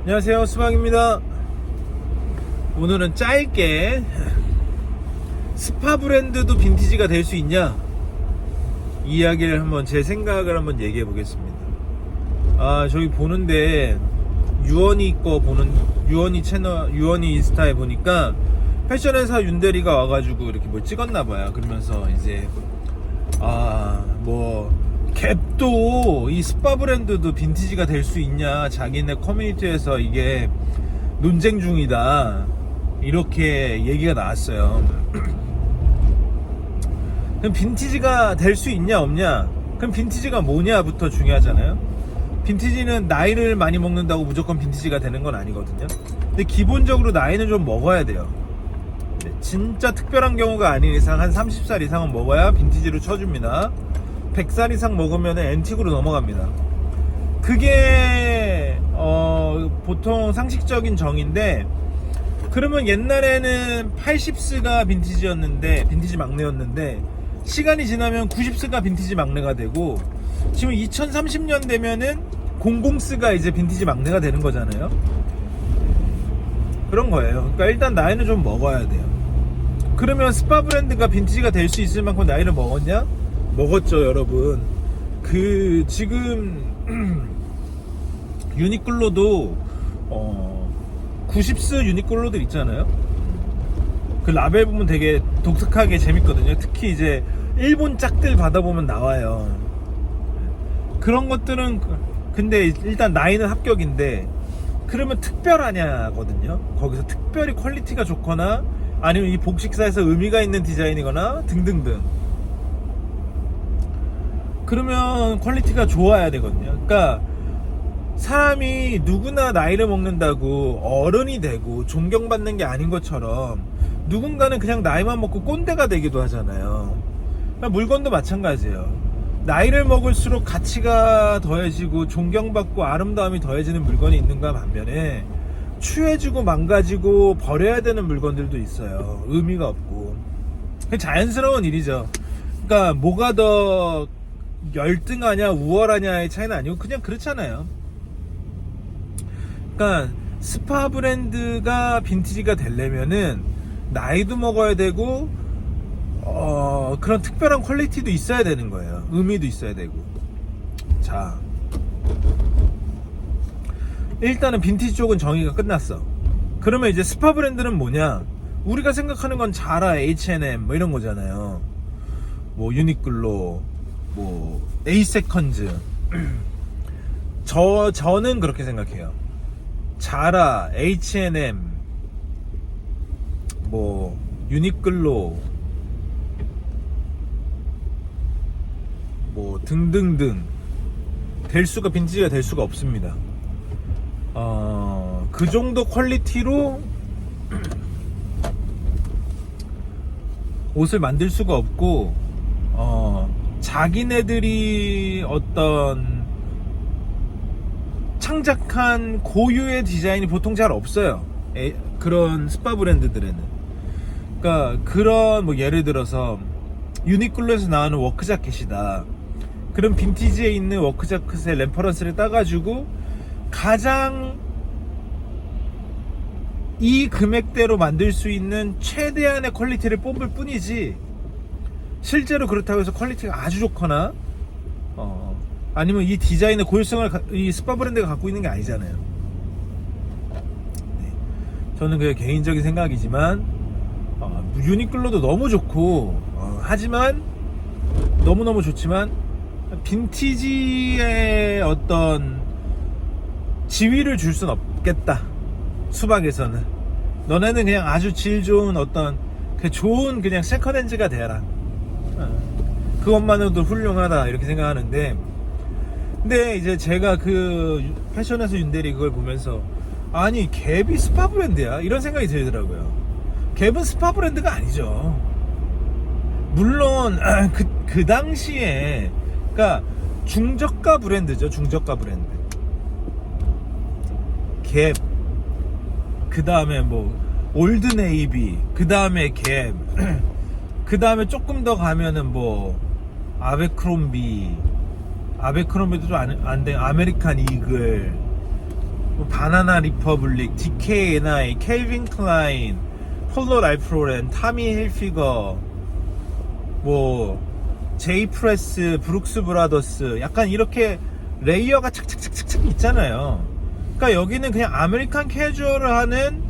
안녕하세요, 수박입니다. 오늘은 짧게 스파 브랜드도 빈티지가 될 수 있냐 이야기를 한번, 제 생각을 한번 얘기해 보겠습니다. 저기 보는데 유언이 거 보는, 유언이 채널, 유언이 인스타에 보니까 패션회사 윤대리가 와가지고 이렇게 뭘 찍었나봐요. 그러면서 이제 갭도 이 스파 브랜드도 빈티지가 될 수 있냐, 자기네 커뮤니티에서 이게 논쟁 중이다, 이렇게 얘기가 나왔어요. 그럼 빈티지가 될 수 있냐 없냐, 그럼 빈티지가 뭐냐부터 중요하잖아요. 빈티지는 나이를 많이 먹는다고 무조건 빈티지가 되는 건 아니거든요. 근데 기본적으로 나이는 좀 먹어야 돼요. 진짜 특별한 경우가 아닌 이상 한 30살 이상은 먹어야 빈티지로 쳐줍니다. 100살 이상 먹으면 앤틱으로 넘어갑니다. 그게 보통 상식적인 정의인데, 그러면 옛날에는 80스가 빈티지였는데, 빈티지 막내였는데, 시간이 지나면 90스가 빈티지 막내가 되고, 지금 2030년 되면은 00스가 이제 빈티지 막내가 되는 거잖아요. 그런 거예요. 그러니까 일단 나이는 좀 먹어야 돼요. 그러면 스파 브랜드가 빈티지가 될 수 있을 만큼 나이를 먹었냐? 먹었죠, 여러분. 지금 유니클로도 90스 유니클로들 있잖아요. 그 라벨 보면 되게 독특하게 재밌거든요. 특히 이제 일본 짝들 받아보면 나와요. 그런 것들은, 근데 일단 나이는 합격인데, 그러면 특별하냐거든요. 거기서 특별히 퀄리티가 좋거나 아니면 이 복식사에서 의미가 있는 디자인이거나 등등등, 그러면 퀄리티가 좋아야 되거든요. 그러니까 사람이 누구나 나이를 먹는다고 어른이 되고 존경받는 게 아닌 것처럼, 누군가는 그냥 나이만 먹고 꼰대가 되기도 하잖아요. 그러니까 물건도 마찬가지예요. 나이를 먹을수록 가치가 더해지고 존경받고 아름다움이 더해지는 물건이 있는가 반면에, 추해지고 망가지고 버려야 되는 물건들도 있어요. 의미가 없고. 그게 자연스러운 일이죠. 그러니까 뭐가 더 열등하냐 우월하냐의 차이는 아니고 그냥 그렇잖아요. 그러니까 스파 브랜드가 빈티지가 되려면은 나이도 먹어야 되고 그런 특별한 퀄리티도 있어야 되는 거예요. 의미도 있어야 되고. 자, 일단은 빈티지 쪽은 정의가 끝났어. 그러면 이제 스파 브랜드는 뭐냐? 우리가 생각하는 건 자라, H&M 뭐 이런 거잖아요. 뭐 유니클로, 뭐 에이세컨즈. 저는 그렇게 생각해요. 자라, H&M, 뭐 유니클로, 뭐 등등등 빈티지가 될 수가 없습니다. 그 정도 퀄리티로 옷을 만들 수가 없고, 자기네들이 어떤 창작한 고유의 디자인이 보통 잘 없어요. 그런 스파 브랜드들에는. 그러니까 그런, 뭐 예를 들어서 유니클로에서 나오는 워크 자켓이다. 그럼 빈티지에 있는 워크 자켓의 레퍼런스를 따가지고 가장 이 금액대로 만들 수 있는 최대한의 퀄리티를 뽑을 뿐이지, 실제로 그렇다고 해서 퀄리티가 아주 좋거나 아니면 이 디자인의 고유성을 이 스파 브랜드가 갖고 있는 게 아니잖아요. 네. 저는 그게 개인적인 생각이지만, 유니클로도 너무 좋고, 하지만 너무너무 좋지만 빈티지의 어떤 지위를 줄 순 없겠다. 수박에서는 너네는 그냥 아주 질 좋은 어떤 좋은 그냥 세컨핸즈가 되라. 그것만으로도 훌륭하다, 이렇게 생각하는데, 근데 이제 제가 그 패션에서 윤대리 그걸 보면서, 아니 갭이 스파 브랜드야? 이런 생각이 들더라고요. 갭은 스파 브랜드가 아니죠. 물론 그 당시에, 그러니까 중저가 브랜드죠. 중저가 브랜드. 갭, 그 다음에 뭐 올드네이비, 그 다음에 갭, 그 다음에 조금 더 가면은 뭐 아베크롬비도 좀 안 돼, 아메리칸 이글, 뭐 바나나 리퍼블릭, DKNI, 캘빈 클라인, 폴로 랄프 로렌, 타미 힐피거, 뭐 제이 프레스, 브룩스 브라더스, 약간 이렇게 레이어가 착착착착착 있잖아요. 그러니까 여기는 그냥 아메리칸 캐주얼을 하는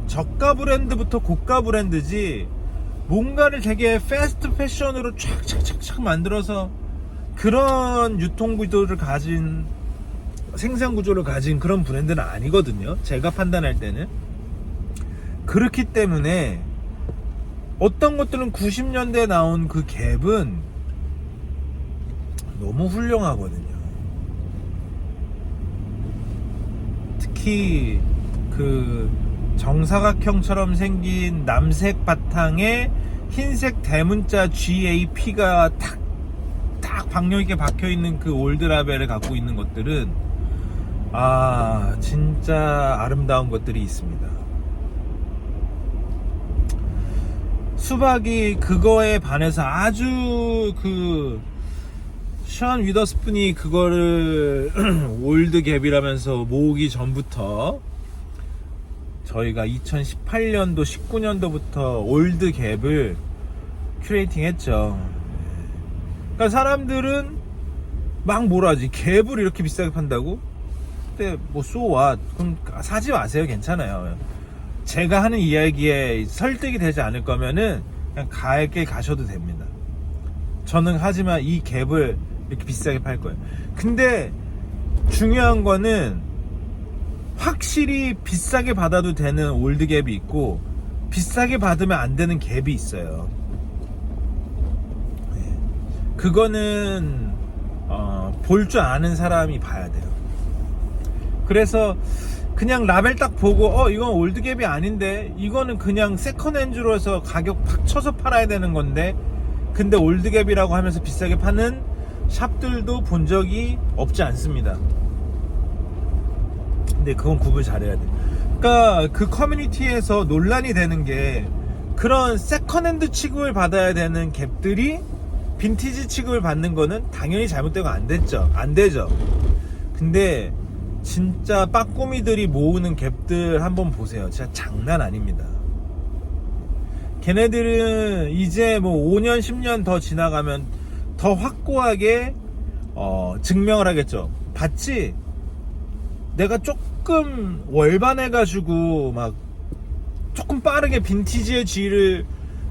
저가 브랜드부터 고가 브랜드지, 뭔가를 되게 패스트 패션으로 촥촥촥촥 만들어서 그런 유통 구조를 가진, 생산 구조를 가진 그런 브랜드는 아니거든요. 제가 판단할 때는. 그렇기 때문에 어떤 것들은 90년대에 나온 그 갭은 너무 훌륭하거든요. 특히 그 정사각형처럼 생긴 남색 바탕에 흰색 대문자 GAP가 딱 박력 있게 박혀 있는 그 올드 라벨을 갖고 있는 것들은 진짜 아름다운 것들이 있습니다. 수박이 그거에 반해서 아주 션 위더스푼이 그거를 올드 갭이라면서 모으기 전부터, 저희가 2018년도 19년도부터 올드 갭을 큐레이팅 했죠. 그러니까 사람들은 막 뭐라지, 갭을 이렇게 비싸게 판다고? 근데 뭐 so what? 그럼 사지 마세요. 괜찮아요. 제가 하는 이야기에 설득이 되지 않을 거면은 그냥 가게 가셔도 됩니다. 저는 하지만 이 갭을 이렇게 비싸게 팔 거예요. 근데 중요한 거는 확실히 비싸게 받아도 되는 올드 갭이 있고 비싸게 받으면 안 되는 갭이 있어요. 그거는 볼 줄 아는 사람이 봐야 돼요. 그래서 그냥 라벨 딱 보고 이건 올드 갭이 아닌데, 이거는 그냥 세컨핸즈로 해서 가격 팍 쳐서 팔아야 되는 건데, 근데 올드 갭이라고 하면서 비싸게 파는 샵들도 본 적이 없지 않습니다. 근데 그건 구분 잘해야 돼. 그러니까 그 커뮤니티에서 논란이 되는 게, 그런 세컨핸드 취급을 받아야 되는 갭들이 빈티지 취급을 받는 거는 당연히 잘못되고 안 되죠. 근데 진짜 빠꾸미들이 모으는 갭들 한번 보세요. 진짜 장난 아닙니다. 걔네들은 이제 뭐 5년 10년 더 지나가면 더 확고하게 증명을 하겠죠. 봤지? 내가 조금 월반해가지고 막 조금 빠르게 빈티지의 G를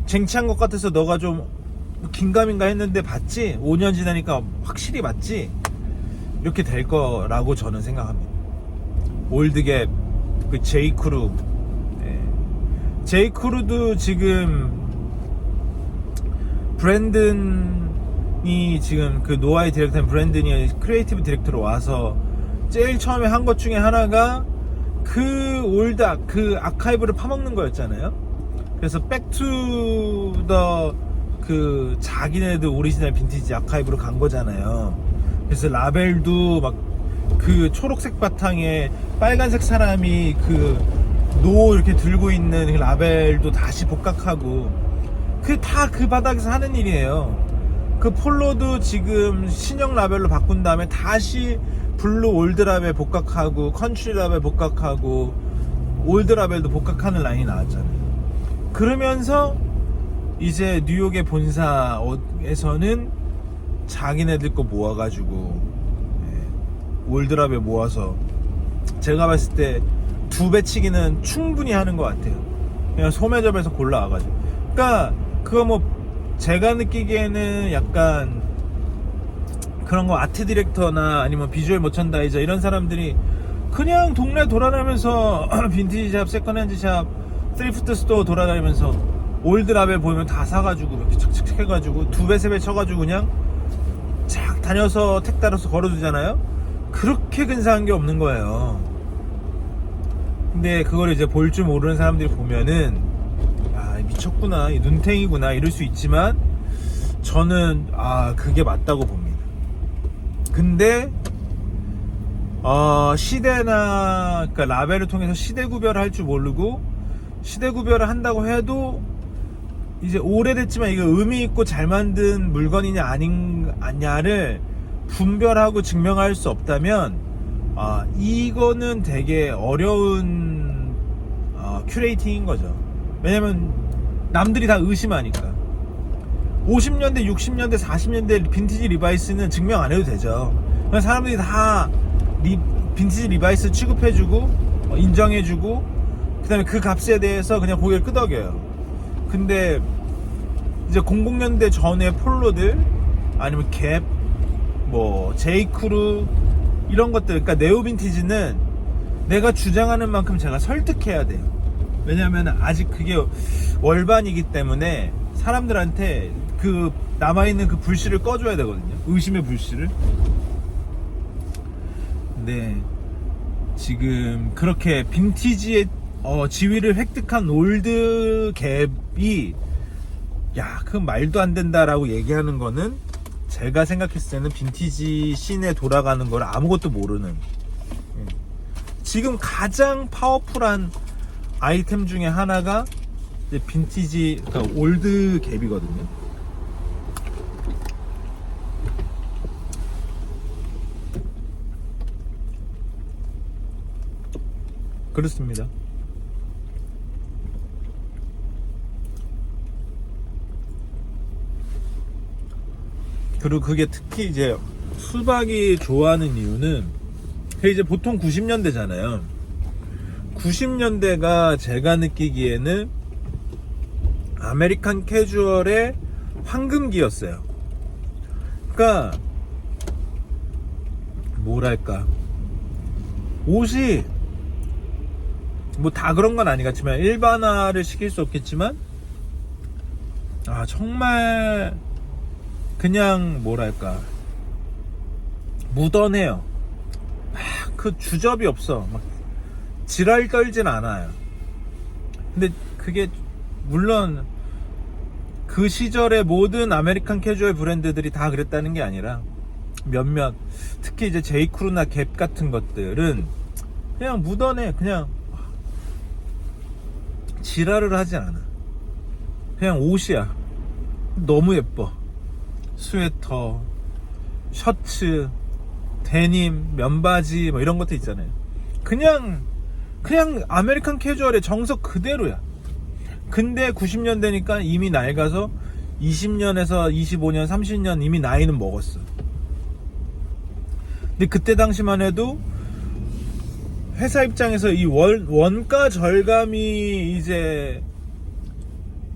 쟁취한 것 같아서 너가 좀 긴가민가 했는데 봤지? 5년 지나니까 확실히 봤지? 이렇게 될 거라고 저는 생각합니다. 올드갭, 그 제이크루, 제이크루도 지금 브랜든이 지금 그 노아의 디렉터인 브랜든이 크리에이티브 디렉터로 와서 제일 처음에 한 것 중에 하나가 그 그 아카이브를 파먹는 거였잖아요. 그래서 백투더 그 자기네들 오리지널 빈티지 아카이브로 간 거잖아요. 그래서 라벨도 막 그 초록색 바탕에 빨간색 사람이 노 이렇게 들고 있는 그 라벨도 다시 복각하고, 다 그 바닥에서 하는 일이에요. 그 폴로도 지금 신형 라벨로 바꾼 다음에 다시 블루 올드 라벨 복각하고 컨트리 라벨 복각하고 올드 라벨도 복각하는 라인이 나왔잖아요. 그러면서 이제 뉴욕의 본사에서는 자기네들 거 모아가지고 올드랍에 모아서 제가 봤을 때 2배 치기는 충분히 하는 것 같아요. 그냥 소매점에서 골라와가지고. 그러니까 그거 뭐 제가 느끼기에는 약간 그런 거 아트 디렉터나 아니면 비주얼 머천다이저 이런 사람들이 그냥 동네 돌아다니면서 빈티지 샵, 세컨핸드 샵, 스트리프트 스토어 돌아다니면서 올드 라벨 보이면 다 사가지고 이렇게 착착착 해가지고 2배 3배 쳐가지고 그냥 착 다녀서 택 달아서 걸어두잖아요. 그렇게 근사한 게 없는 거예요. 근데 그걸 이제 볼 줄 모르는 사람들이 보면은 미쳤구나, 눈탱이구나 이럴 수 있지만 저는 그게 맞다고 봅니다. 근데 시대나 그러니까 라벨을 통해서 시대 구별을 할 줄 모르고 시대 구별을 한다고 해도 이제 오래됐지만 이게 의미 있고 잘 만든 물건이냐 아니냐를 분별하고 증명할 수 없다면 이거는 되게 어려운 큐레이팅인 거죠. 왜냐면 남들이 다 의심하니까. 50년대, 60년대, 40년대 빈티지 리바이스는 증명 안 해도 되죠. 그냥 사람들이 다 빈티지 리바이스 취급해주고 인정해주고 그 다음에 그 값에 대해서 그냥 고개를 끄덕여요. 근데 이제 00년대 전에 폴로들 아니면 갭, 뭐 제이크루 이런 것들, 그러니까 네오 빈티지는 내가 주장하는 만큼 제가 설득해야 돼요. 왜냐면 아직 그게 월반이기 때문에 사람들한테 그 남아있는 그 불씨를 꺼줘야 되거든요. 의심의 불씨를. 근데 지금 그렇게 빈티지의 지위를 획득한 올드 갭이 그 말도 안 된다라고 얘기하는 거는 제가 생각했을 때는 빈티지 씬에 돌아가는 걸 아무것도 모르는, 지금 가장 파워풀한 아이템 중에 하나가 이제 빈티지, 그러니까 올드 갭이거든요. 그렇습니다. 그리고 그게 특히 이제 수박이 좋아하는 이유는 그게 이제 보통 90년대잖아요. 90년대가 제가 느끼기에는 아메리칸 캐주얼의 황금기였어요. 그러니까 뭐랄까, 옷이 뭐 다 그런 건 아니겠지만 일반화를 시킬 수 없겠지만 정말 그냥 뭐랄까 무던해요. 막 그 주접이 없어. 막 지랄 떨진 않아요. 근데 그게 물론 그 시절의 모든 아메리칸 캐주얼 브랜드들이 다 그랬다는 게 아니라 몇몇, 특히 이제 제이크루나 갭 같은 것들은 그냥 무던해. 그냥 지랄을 하지 않아. 그냥 옷이야. 너무 예뻐. 스웨터, 셔츠, 데님, 면바지 뭐 이런 것도 있잖아요. 그냥 아메리칸 캐주얼의 정석 그대로야. 근데 90년대니까 이미 낡아서 20년에서 25년, 30년 이미 나이는 먹었어. 근데 그때 당시만 해도 회사 입장에서 이 원가 절감이 이제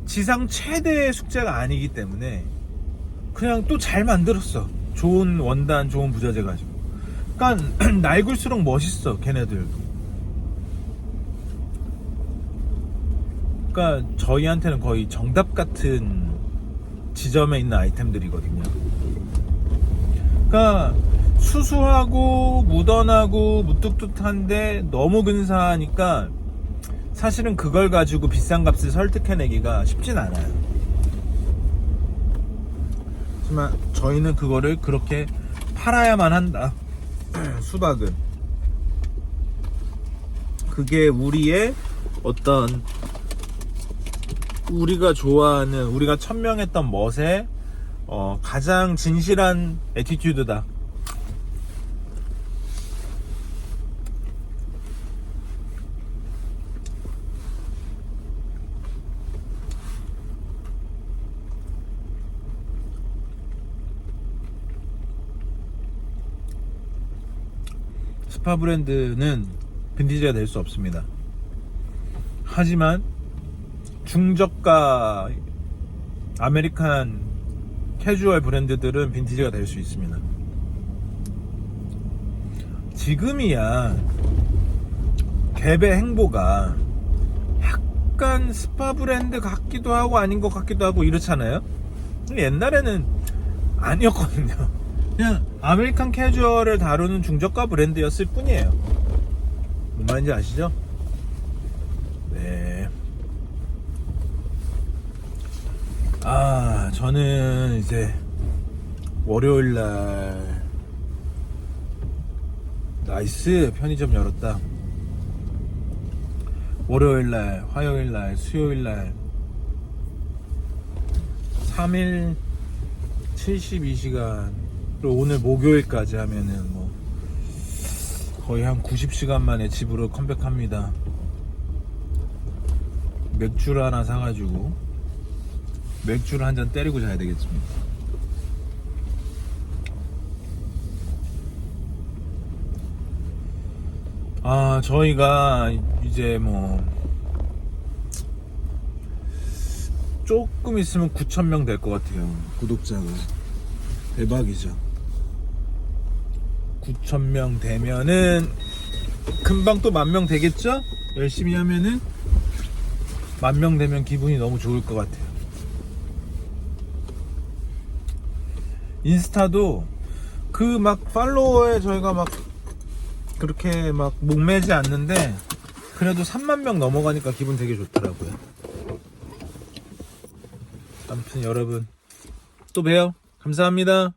지상 최대의 숙제가 아니기 때문에 그냥 또 잘 만들었어. 좋은 원단, 좋은 부자재 가지고. 그러니까 낡을수록 멋있어, 걔네들도. 그러니까 저희한테는 거의 정답 같은 지점에 있는 아이템들이거든요. 그러니까 수수하고 무던하고 무뚝뚝한데 너무 근사하니까 사실은 그걸 가지고 비싼 값을 설득해내기가 쉽진 않아요. 하지만 저희는 그거를 그렇게 팔아야만 한다. 수박은 그게 우리의 어떤, 우리가 좋아하는, 우리가 천명했던 멋의 가장 진실한 애티튜드다. 스파 브랜드는 빈티지가 될 수 없습니다. 하지만 중저가 아메리칸 캐주얼 브랜드들은 빈티지가 될 수 있습니다. 지금이야 갭의 행보가 약간 스파 브랜드 같기도 하고 아닌 것 같기도 하고 이렇잖아요. 옛날에는 아니었거든요. 그냥 아메리칸 캐주얼을 다루는 중저가 브랜드였을 뿐이에요. 뭔 말인지 아시죠? 네. 저는 이제 월요일날 나이스 편의점 열었다. 월요일날, 화요일날, 수요일날 3일 72시간, 오늘 목요일까지 하면은 뭐 거의 한 90시간 만에 집으로 컴백합니다. 맥주를 하나 사가지고 맥주를 한 잔 때리고 자야 되겠습니다. 저희가 이제 뭐 조금 있으면 9,000명 될 것 같아요. 구독자가. 대박이죠. 9,000명 되면은 금방 또 10,000명 되겠죠? 열심히 하면은 10,000명 되면 기분이 너무 좋을 것 같아요. 인스타도 그 막 팔로워에 저희가 막 그렇게 막 목매지 않는데 그래도 30,000명 넘어가니까 기분 되게 좋더라고요. 아무튼 여러분 또 봬요. 감사합니다.